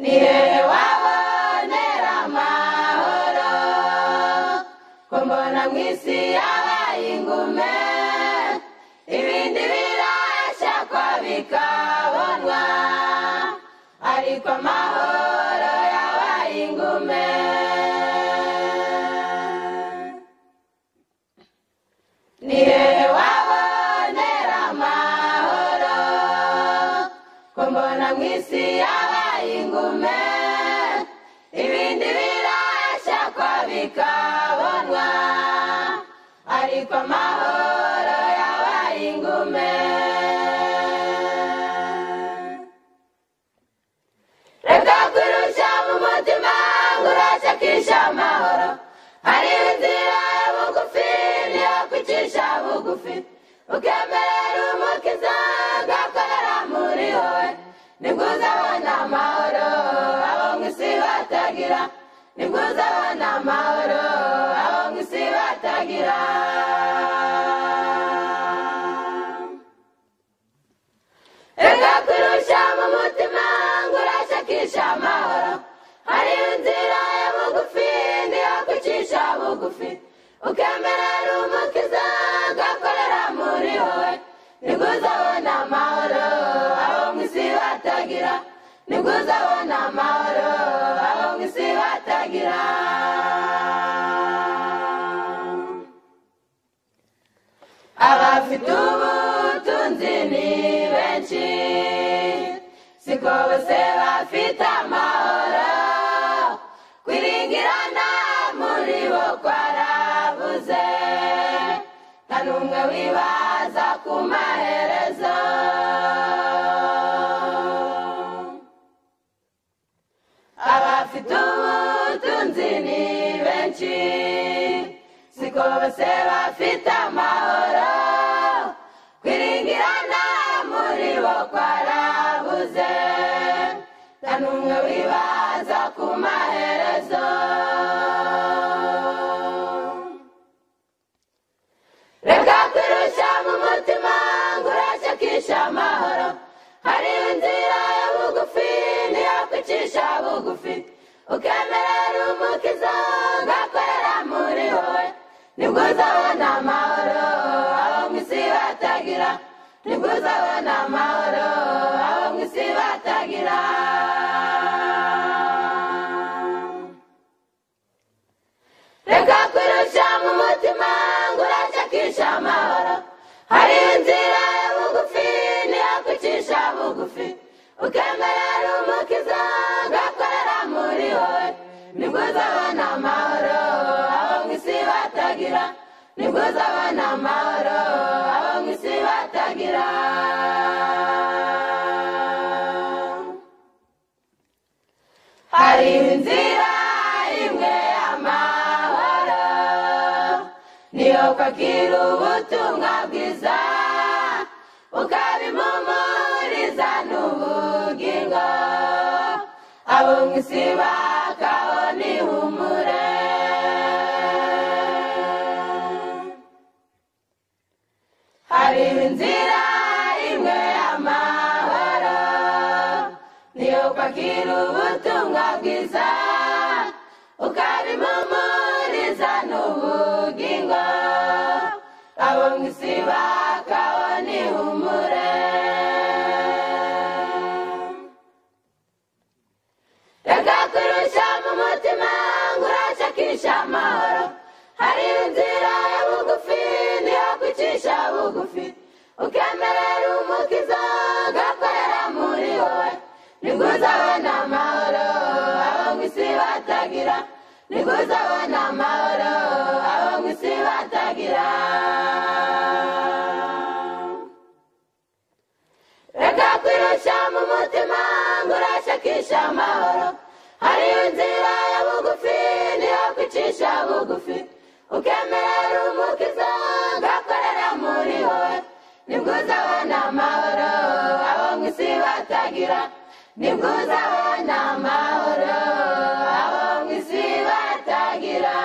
ni hehe wabonera amahoro ko mbona mu isi yabaye ingume ibindi birashakwa bikabonwa ariko amahoro yabaye ingume ni hehe wabonera amahoro ko mbona mu isi yabaye ingume ibindi birashakwa bikabonwa ariko amahoro yabaye ingume reka kurusha mu mutima ngo urashakisha amahoro hariho inzira ya bugufi niyo kwicisha bugufi ukemerera umukiza agakorera muri wowe nibwo uzabona amahoro abo mu isi batagira nibwo uzabona amahoro abo mu isi batagira reka kurusha mu mutima ngo urashakisha amahoro hariho inzira ya bugufi niyo kwicisha bugufi ukemerera umukiza agakorera muri wowe nibwo uzabona amahoro abo mu isi batagira nibwo uzabona amahoro abo mu isi batagira abafite ubutunzi ni benshi siko bose bafite amahoro kwiringirana muri bo kwarabuze nta n'umwe wibaza ku maherezo abafite ubutunzi ni benshi siko bose bafite amahoro kwiringirana muri bo kwarabuze nta n'umwe wibaza ku maherezo reka kwirusha mu mutima ngo urashakisha amahoro hariho inzira ya bugufi niyo kwicisha bugufi ukemerera umukiza agakorera muri wowe nibwo uzabona amahoro abo mu isi batagira nibwo uzabona amahoro abo mu isi batagira reka kwirusha mu mutima ngo urashakisha amahoro hariho inzira ya bugufi niyo kwicisha bugufi ukemerera umukiza agakorera muri wowe nibwo uzabona amahoro abo mu isi batagira nibwo uzabona amahoro abo mu isi batagira hariho inzira imwe y'amahoro niyo kwakira ubutumwa bwiza ukabimumuriza n'ubugingo abo mu isi bakabona ihumure hariho inzira imwe y'amahoro niyo kwakira ubutumwa bwiza ukabimumuriza n'ubugingo abo mu isi bakabona ihumure reka kurusha mu mutima ngo urashakisha amahoro hariho inzira ya bugufi niyo kwicisha bugufi ukemerera umukiza agakorera muri wowe nibwo uzabona amahoro abo mu isi batagira nibwo uzabona amahoro abo mu isi batagira reka kwirusha mu mutima ngo urashakisha amahoro hariho inzira ya bugufi niyo kwicisha bugufi ukemerera umukiza agakorera muri wowe nibwo uzabona amahoro abo mu isi batagira nibwo uzabona amahoro abo mu isi batagira